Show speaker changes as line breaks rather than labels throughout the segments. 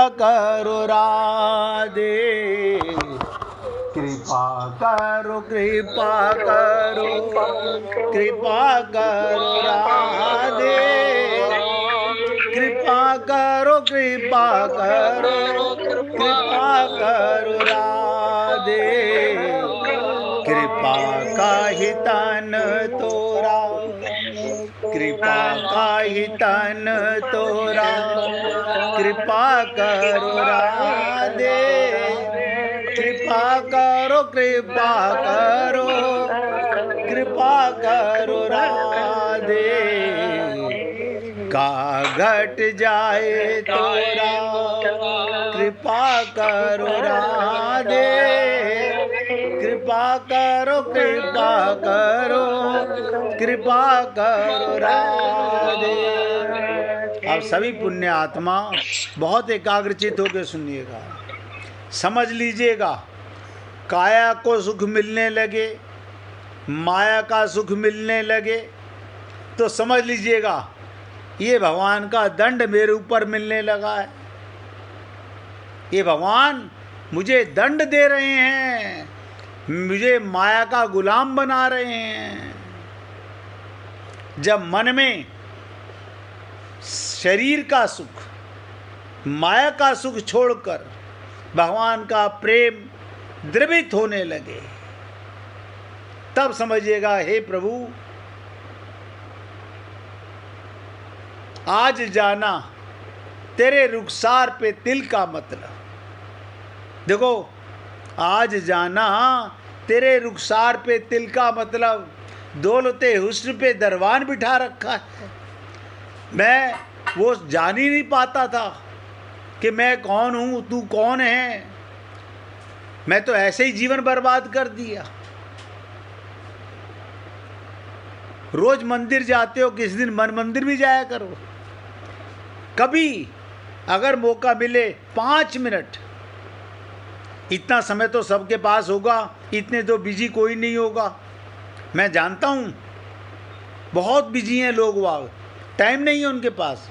करो राधे, कृपा करो कृपा करो, कृपा करो राधे, कृपा करो कृपा करो, कृपा करो राधे, कृपा का ही तन तोरा, कृपा का ही तन तोरा, कृपा करो राधे, कृपा करो कृपा करो, कृपा करो राधे, का घट जाए तोरा, कृपा करो राधे, कृपा करो कृपा करो, कृपा करो राधे। अब सभी पुण्य आत्मा बहुत एकाग्रचित होकर सुनिएगा, समझ लीजिएगा। काया को सुख मिलने लगे, माया का सुख मिलने लगे, तो समझ लीजिएगा ये भगवान का दंड मेरे ऊपर मिलने लगा है। ये भगवान मुझे दंड दे रहे हैं, मुझे माया का गुलाम बना रहे हैं। जब मन में शरीर का सुख, माया का सुख छोड़कर भगवान का प्रेम द्रवित होने लगे, तब समझिएगा हे प्रभु आज जाना तेरे रुखसार पे तिल का मतलब। देखो, आज जाना तेरे रुखसार पे तिल का मतलब, दौलते हुस्न पे दरबान बिठा रखा है। मैं वो जान ही नहीं पाता था कि मैं कौन हूँ, तू कौन है। मैं तो ऐसे ही जीवन बर्बाद कर दिया। रोज मंदिर जाते हो, किसी दिन मन मंदिर भी जाया करो। कभी अगर मौका मिले 5 मिनट, इतना समय तो सबके पास होगा, इतने तो बिजी कोई नहीं होगा। मैं जानता हूँ बहुत बिजी हैं लोग, वहाँ टाइम नहीं है उनके पास,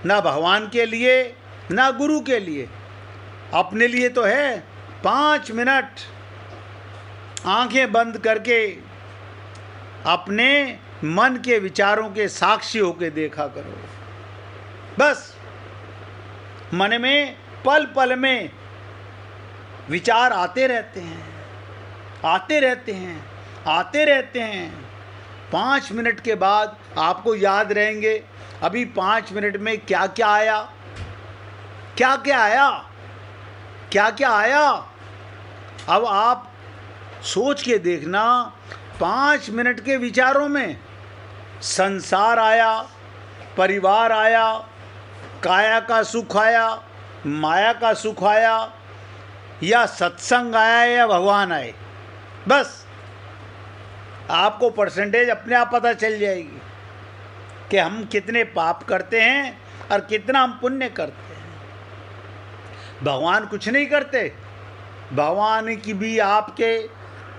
ना भगवान के लिए ना गुरु के लिए। अपने लिए तो है 5 मिनट आंखें बंद करके अपने मन के विचारों के साक्षी होकर देखा करो। बस मन में पल पल में विचार आते रहते हैं, आते रहते हैं, आते रहते हैं। 5 मिनट के बाद आपको याद रहेंगे अभी 5 मिनट में क्या क्या आया, क्या क्या आया, क्या क्या आया। अब आप सोच के देखना, 5 मिनट के विचारों में संसार आया, परिवार आया, काया का सुख आया, माया का सुख आया, या सत्संग आया या भगवान आए। बस आपको परसेंटेज अपने आप पता चल जाएगी कि हम कितने पाप करते हैं और कितना हम पुण्य करते हैं। भगवान कुछ नहीं करते, भगवान की भी आपके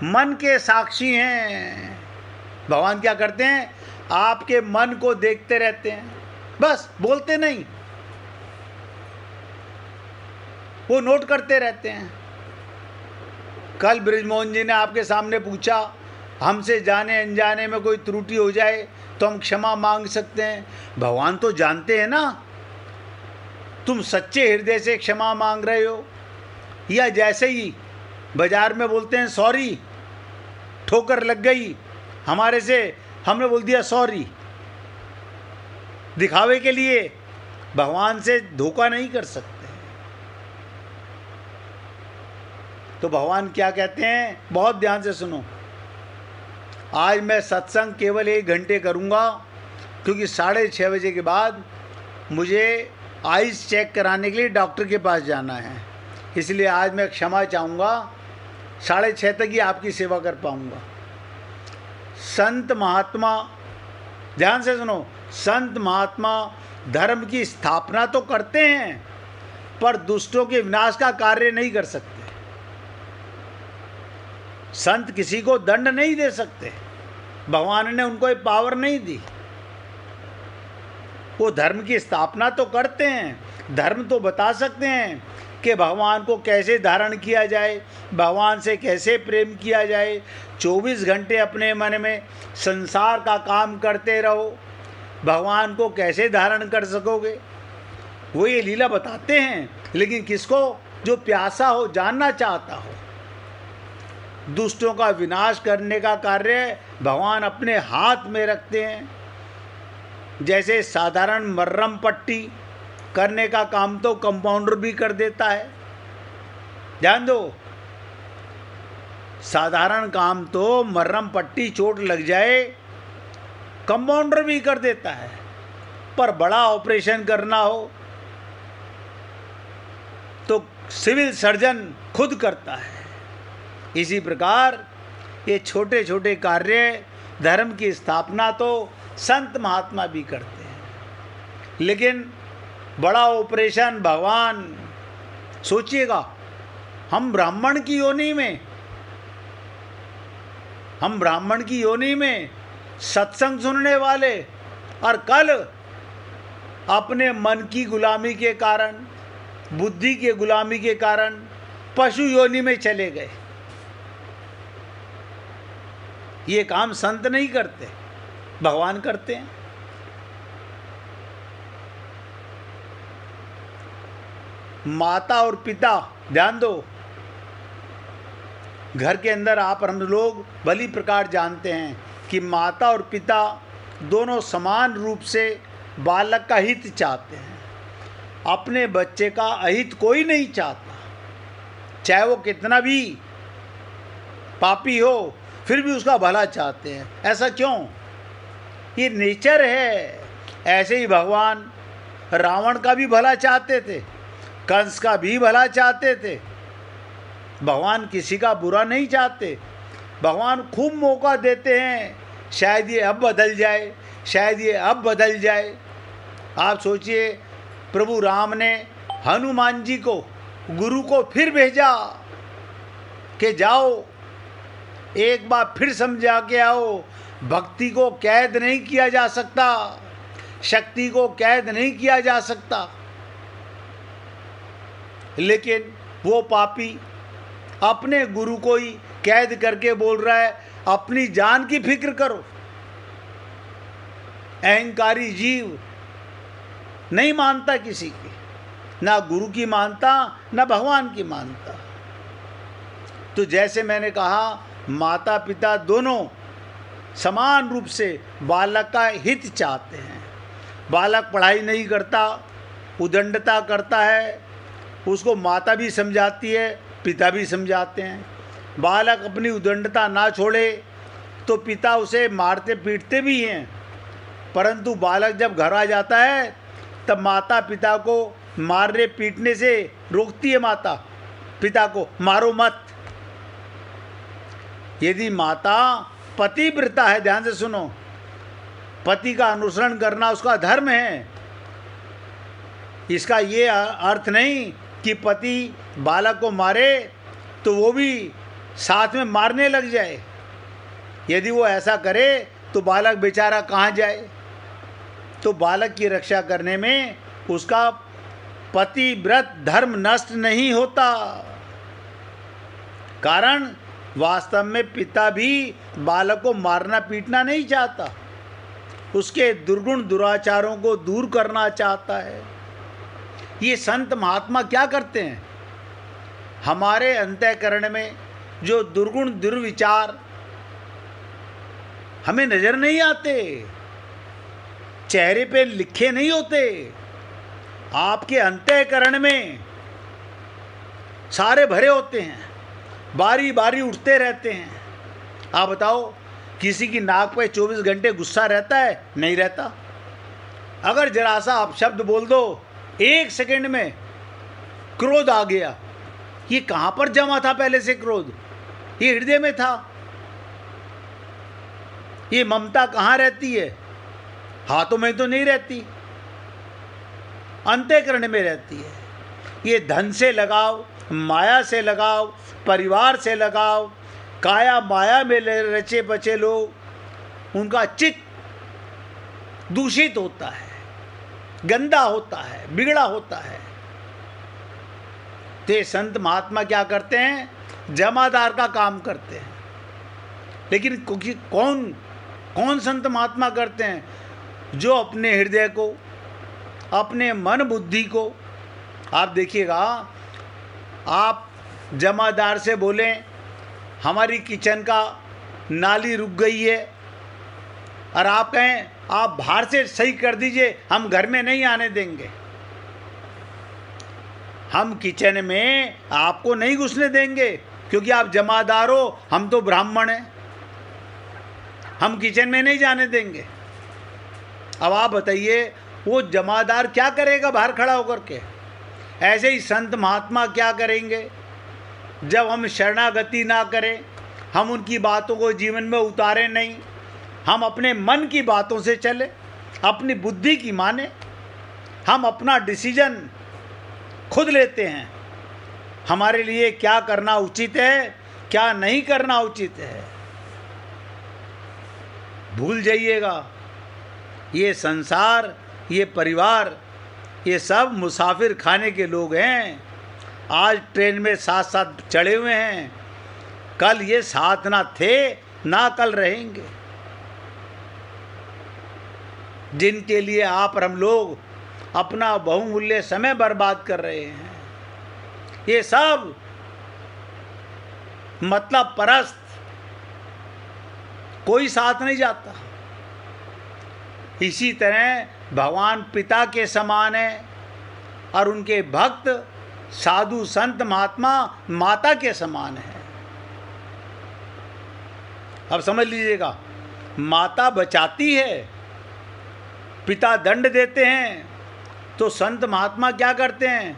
मन के साक्षी हैं। भगवान क्या करते हैं, आपके मन को देखते रहते हैं, बस बोलते नहीं, वो नोट करते रहते हैं। कल ब्रिजमोहन जी ने आपके सामने पूछा, हमसे जाने अनजाने में कोई त्रुटि हो जाए तो हम क्षमा मांग सकते हैं। भगवान तो जानते हैं ना तुम सच्चे हृदय से क्षमा मांग रहे हो, या जैसे ही बाजार में बोलते हैं सॉरी, ठोकर लग गई हमारे से, हमने बोल दिया सॉरी, दिखावे के लिए। भगवान से धोखा नहीं कर सकते। तो भगवान क्या कहते हैं, बहुत ध्यान से सुनो। आज मैं सत्संग केवल 1 घंटे करूँगा, क्योंकि 6:30 बजे के बाद मुझे आइस चेक कराने के लिए डॉक्टर के पास जाना है। इसलिए आज मैं क्षमा चाहूँगा, 6:30 तक ही आपकी सेवा कर पाऊँगा। संत महात्मा, ध्यान से सुनो, संत महात्मा धर्म की स्थापना तो करते हैं, पर दुष्टों के विनाश का कार्य नहीं कर सकते। संत किसी को दंड नहीं दे सकते, भगवान ने उनको ये पावर नहीं दी। वो धर्म की स्थापना तो करते हैं, धर्म तो बता सकते हैं कि भगवान को कैसे धारण किया जाए, भगवान से कैसे प्रेम किया जाए। 24 घंटे अपने मन में संसार का काम करते रहो, भगवान को कैसे धारण कर सकोगे? वो ये लीला बताते हैं। लेकिन किसको? जो प्यासा हो, जानना चाहता हो। दुष्टों का विनाश करने का कार्य भगवान अपने हाथ में रखते हैं। जैसे साधारण मर्रम पट्टी करने का काम तो कंपाउंडर भी कर देता है। ध्यान दो, साधारण काम तो मर्रम पट्टी, चोट लग जाए, कंपाउंडर भी कर देता है, पर बड़ा ऑपरेशन करना हो तो सिविल सर्जन खुद करता है। इसी प्रकार ये छोटे छोटे कार्य, धर्म की स्थापना तो संत महात्मा भी करते हैं, लेकिन बड़ा ऑपरेशन भगवान, सोचिएगा, हम ब्राह्मण की योनि में सत्संग सुनने वाले, और कल अपने मन की गुलामी के कारण, बुद्धि के गुलामी के कारण पशु योनि में चले गए। ये काम संत नहीं करते, भगवान करते हैं। माता और पिता, ध्यान दो, घर के अंदर आप हम लोग भली प्रकार जानते हैं कि माता और पिता दोनों समान रूप से बालक का हित चाहते हैं। अपने बच्चे का अहित कोई नहीं चाहता, चाहे वो कितना भी पापी हो, फिर भी उसका भला चाहते हैं। ऐसा क्यों? ये नेचर है। ऐसे ही भगवान रावण का भी भला चाहते थे, कंस का भी भला चाहते थे। भगवान किसी का बुरा नहीं चाहते। भगवान खूब मौका देते हैं, शायद ये अब बदल जाए, शायद ये अब बदल जाए। आप सोचिए, प्रभु राम ने हनुमान जी को, गुरु को फिर भेजा कि जाओ एक बार फिर समझा के आओ, भक्ति को कैद नहीं किया जा सकता, शक्ति को कैद नहीं किया जा सकता। लेकिन वो पापी अपने गुरु को ही कैद करके बोल रहा है, अपनी जान की फिक्र करो। अहंकारी जीव नहीं मानता किसी की, ना गुरु की मानता, ना भगवान की मानता। तो जैसे मैंने कहा, माता पिता दोनों समान रूप से बालक का हित चाहते हैं। बालक पढ़ाई नहीं करता, उदंडता करता है, उसको माता भी समझाती है, पिता भी समझाते हैं। बालक अपनी उदंडता ना छोड़े तो पिता उसे मारते पीटते भी हैं, परंतु बालक जब घर आ जाता है तब माता पिता को मारने पीटने से रोकती है। माता पिता को मारो मत। यदि माता पतिव्रता है, ध्यान से सुनो, पति का अनुसरण करना उसका धर्म है। इसका ये अर्थ नहीं कि पति बालक को मारे तो वो भी साथ में मारने लग जाए। यदि वो ऐसा करे तो बालक बेचारा कहाँ जाए? तो बालक की रक्षा करने में उसका पतिव्रत धर्म नष्ट नहीं होता। कारण वास्तव में पिता भी बालक को मारना पीटना नहीं चाहता, उसके दुर्गुण दुराचारों को दूर करना चाहता है। ये संत महात्मा क्या करते हैं? हमारे अंतःकरण में जो दुर्गुण दुर्विचार हमें नजर नहीं आते, चेहरे पे लिखे नहीं होते, आपके अंतःकरण में सारे भरे होते हैं, बारी बारी उठते रहते हैं। आप बताओ, किसी की नाक पे 24 घंटे गुस्सा रहता है? नहीं रहता। अगर जरा सा आप शब्द बोल दो, 1 सेकंड में क्रोध आ गया। ये कहाँ पर जमा था पहले से क्रोध? ये हृदय में था। ये ममता कहाँ रहती है? हाथों में तो नहीं रहती, अंतःकरण में रहती है। ये धन से लगाव, माया से लगाव, परिवार से लगाव, काया माया में रचे बचे लोग, उनका चित्त दूषित होता है। गंदा होता है, बिगड़ा होता है। तो संत महात्मा क्या करते हैं? जमादार का काम करते हैं। लेकिन कौन संत महात्मा करते हैं? जो अपने हृदय को, अपने मन बुद्धि को, आप देखिएगा, आप जमादार से बोलें हमारी किचन का नाली रुक गई है, और आप कहें आप बाहर से सही कर दीजिए, हम घर में नहीं आने देंगे, हम किचन में आपको नहीं घुसने देंगे, क्योंकि आप जमादार हो, हम तो ब्राह्मण हैं, हम किचन में नहीं जाने देंगे। अब आप बताइए वो जमादार क्या करेगा बाहर खड़ा होकर के? ऐसे ही संत महात्मा क्या करेंगे? जब हम शरणागति ना करें, हम उनकी बातों को जीवन में उतारें नहीं, हम अपने मन की बातों से चले, अपनी बुद्धि की माने, हम अपना डिसीजन खुद लेते हैं, हमारे लिए क्या करना उचित है, क्या नहीं करना उचित है। भूल जाइएगा, ये संसार, ये परिवार, ये सब मुसाफिर खाने के लोग हैं। आज ट्रेन में साथ साथ चढ़े हुए हैं, कल ये साथ ना थे ना कल रहेंगे। जिनके लिए आप और हम लोग अपना बहुमूल्य समय बर्बाद कर रहे हैं, ये सब मतलब परस्त, कोई साथ नहीं जाता। इसी तरह भगवान पिता के समान है और उनके भक्त साधु संत महात्मा माता के समान है। अब समझ लीजिएगा, माता बचाती है, पिता दंड देते हैं, तो संत महात्मा क्या करते हैं?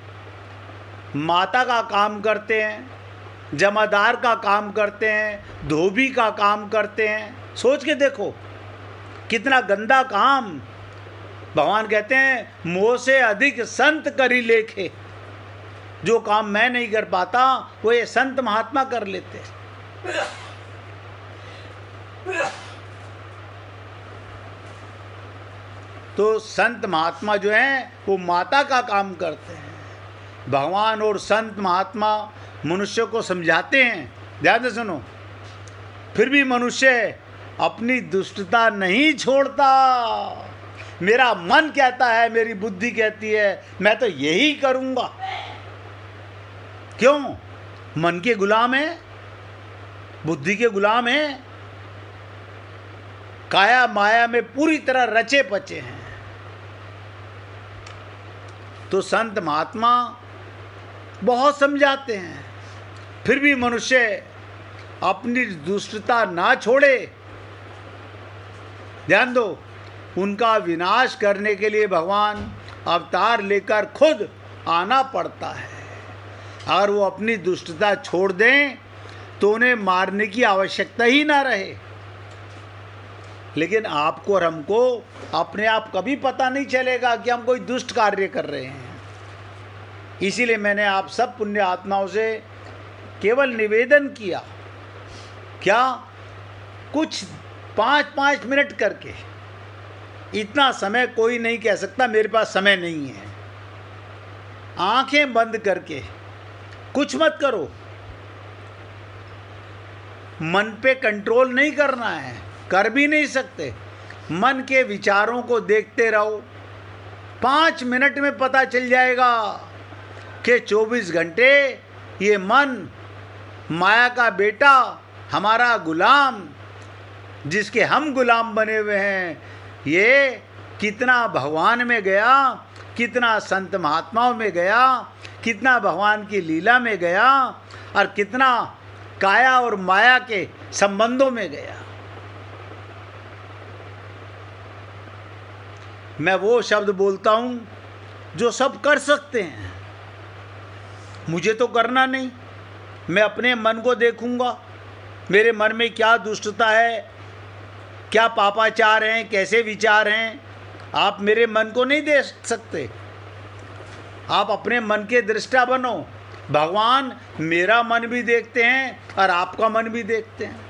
माता का काम करते हैं, जमादार का काम करते हैं, धोबी का काम करते हैं। सोच के देखो कितना गंदा काम। भगवान कहते हैं मोह से अधिक संत करी लेखे। जो काम मैं नहीं कर पाता वो ये संत महात्मा कर लेते। तो संत महात्मा जो हैं वो माता का काम करते हैं। भगवान और संत महात्मा मनुष्य को समझाते हैं, ध्यान से सुनो, फिर भी मनुष्य अपनी दुष्टता नहीं छोड़ता। मेरा मन कहता है, मेरी बुद्धि कहती है मैं तो यही करूंगा। क्यों? मन के गुलाम है, बुद्धि के गुलाम है, काया माया में पूरी तरह रचे पचे हैं। तो संत महात्मा बहुत समझाते हैं, फिर भी मनुष्य अपनी दुष्टता ना छोड़े। ध्यान दो, उनका विनाश करने के लिए भगवान अवतार लेकर खुद आना पड़ता है। अगर वो अपनी दुष्टता छोड़ दें तो उन्हें मारने की आवश्यकता ही ना रहे। लेकिन आपको और हमको अपने आप कभी पता नहीं चलेगा कि हम कोई दुष्ट कार्य कर रहे हैं। इसीलिए मैंने आप सब पुण्य आत्माओं से केवल निवेदन किया, क्या कुछ 5-5 मिनट करके, इतना समय कोई नहीं कह सकता मेरे पास समय नहीं है। आंखें बंद करके कुछ मत करो, मन पे कंट्रोल नहीं करना है, कर भी नहीं सकते। मन के विचारों को देखते रहो, 5 मिनट में पता चल जाएगा कि 24 घंटे ये मन माया का बेटा, हमारा गुलाम, जिसके हम गुलाम बने हुए हैं, ये कितना भगवान में गया, कितना संत महात्माओं में गया, कितना भगवान की लीला में गया, और कितना काया और माया के संबंधों में गया। मैं वो शब्द बोलता हूँ जो सब कर सकते हैं, मुझे तो करना नहीं। मैं अपने मन को देखूंगा, मेरे मन में क्या दुष्टता है, क्या पापाचार हैं, कैसे विचार हैं। आप मेरे मन को नहीं देख सकते, आप अपने मन के दृष्टा बनो। भगवान मेरा मन भी देखते हैं और आपका मन भी देखते हैं।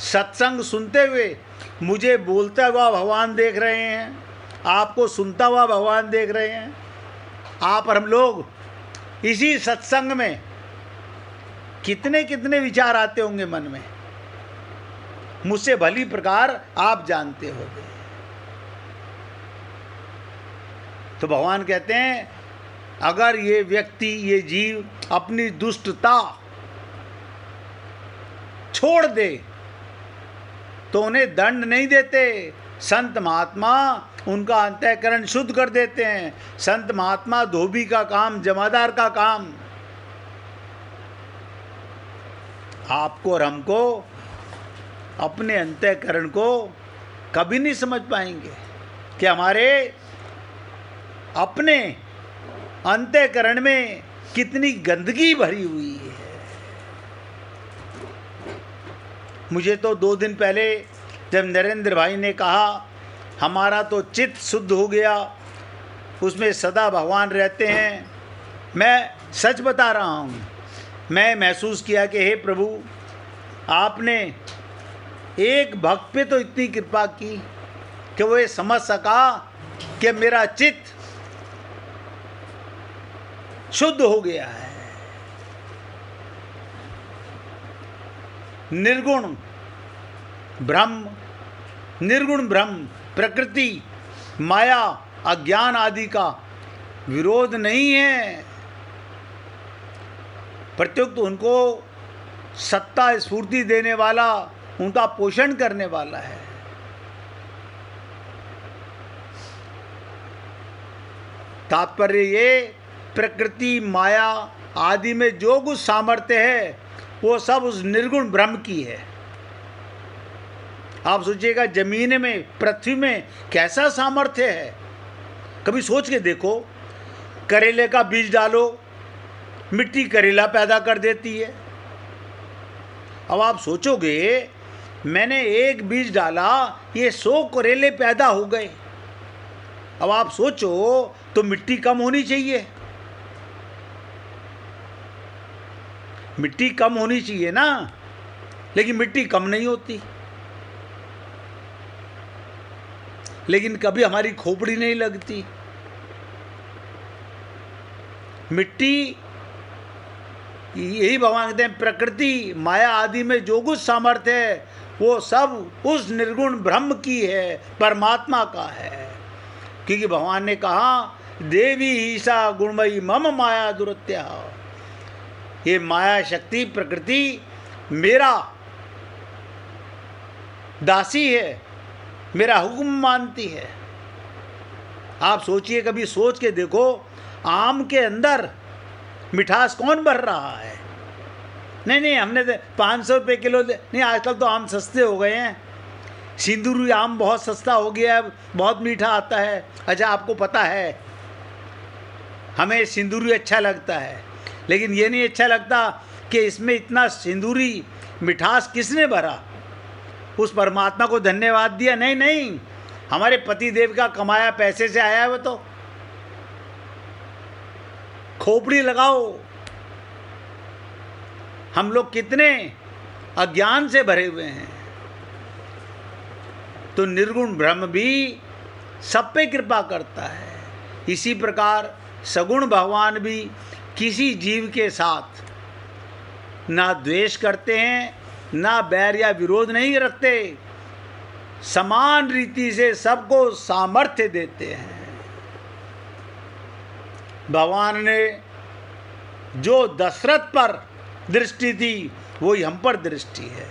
सत्संग सुनते हुए मुझे बोलता हुआ भगवान देख रहे हैं, आपको सुनता हुआ भगवान देख रहे हैं। आप और हम लोग इसी सत्संग में कितने कितने विचार आते होंगे मन में, मुझसे भली प्रकार आप जानते होंगे। तो भगवान कहते हैं अगर ये व्यक्ति, ये जीव अपनी दुष्टता छोड़ दे तो उन्हें दंड नहीं देते। संत महात्मा उनका अंतःकरण शुद्ध कर देते हैं। संत महात्मा धोबी का काम, जमादार का काम। आपको और हमको अपने अंतःकरण को कभी नहीं समझ पाएंगे कि हमारे अपने अंतःकरण में कितनी गंदगी भरी हुई है। मुझे तो 2 दिन पहले जब नरेंद्र भाई ने कहा हमारा तो चित्त शुद्ध हो गया, उसमें सदा भगवान रहते हैं, मैं सच बता रहा हूँ, मैं महसूस किया कि हे प्रभु, आपने एक भक्त पे तो इतनी कृपा की कि वो ये समझ सका कि मेरा चित्त शुद्ध हो गया है। निर्गुण ब्रह्म, प्रकृति, माया, अज्ञान आदि का विरोध नहीं है, प्रत्युक्त उनको सत्ता स्फूर्ति देने वाला, उनका पोषण करने वाला है। तात्पर्य ये, प्रकृति, माया आदि में जो कुछ सामर्थ्य है वो सब उस निर्गुण ब्रह्म की है। आप सोचिएगा जमीन में, पृथ्वी में कैसा सामर्थ्य है। कभी सोच के देखो, करेले का बीज डालो, मिट्टी करेला पैदा कर देती है। अब आप सोचोगे मैंने एक बीज डाला, ये 100 करेले पैदा हो गए। अब आप सोचो तो मिट्टी कम होनी चाहिए, मिट्टी कम होनी चाहिए ना, लेकिन मिट्टी कम नहीं होती। लेकिन कभी हमारी खोपड़ी नहीं लगती। मिट्टी, यही भगवान कहते हैं प्रकृति, माया आदि में जो कुछ सामर्थ्य है वो सब उस निर्गुण ब्रह्म की है, परमात्मा का है। क्योंकि भगवान ने कहा देवी ईसा गुणमयी मम माया दुरत्या, ये माया शक्ति प्रकृति मेरा दासी है, मेरा हुक्म मानती है। आप सोचिए, कभी सोच के देखो, आम के अंदर मिठास कौन भर रहा है? नहीं, हमने 500 रुपये किलो नहीं, आजकल तो आम सस्ते हो गए हैं। सिंदूरी आम बहुत सस्ता हो गया है, बहुत मीठा आता है। अच्छा, आपको पता है हमें सिंदूरी अच्छा लगता है, लेकिन ये नहीं अच्छा लगता कि इसमें इतना सिंदूरी मिठास किसने भरा? उस परमात्मा को धन्यवाद दिया? नहीं, हमारे पति देव का कमाया पैसे से आया है वो तो। खोपड़ी लगाओ, हम लोग कितने अज्ञान से भरे हुए हैं। तो निर्गुण ब्रह्म भी सब पे कृपा करता है। इसी प्रकार सगुण भगवान भी किसी जीव के साथ ना द्वेष करते हैं, ना बैर या विरोध नहीं रखते, समान रीति से सबको सामर्थ्य देते हैं। भगवान ने जो दशरथ पर दृष्टि थी वही हम पर दृष्टि है।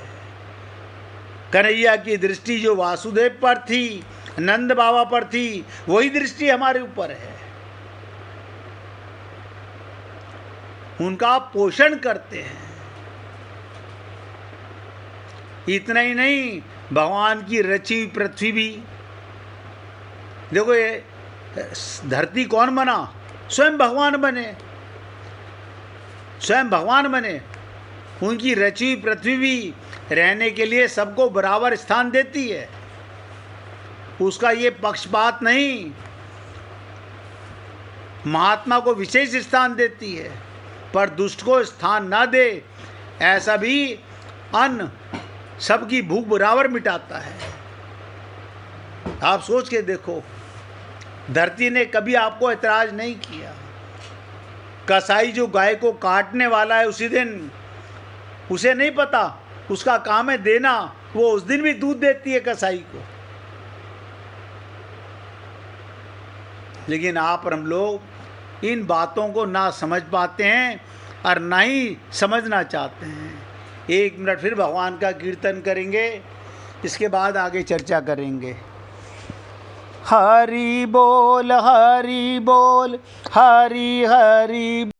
कन्हैया की दृष्टि जो वासुदेव पर थी, नंद बाबा पर थी, वही दृष्टि हमारे ऊपर है। उनका पोषण करते हैं। इतना ही नहीं, भगवान की रची पृथ्वी भी देखो, ये धरती कौन बना? स्वयं भगवान बने, स्वयं भगवान बने। उनकी रची पृथ्वी भी रहने के लिए सबको बराबर स्थान देती है। उसका ये पक्षपात नहीं, महात्मा को विशेष स्थान देती है, पर दुष्ट को स्थान ना दे, ऐसा भी अन्न सबकी भूख बराबर मिटाता है। आप सोच के देखो, धरती ने कभी आपको ऐतराज नहीं किया। कसाई जो गाय को काटने वाला है उसी दिन, उसे नहीं पता, उसका काम है देना, वो उस दिन भी दूध देती है कसाई को। लेकिन आप और हम लोग इन बातों को ना समझ पाते हैं और ना ही समझना चाहते हैं। 1 मिनट फिर भगवान का कीर्तन करेंगे, इसके बाद आगे चर्चा करेंगे। हरि बोल हरि बोल, हरि हरि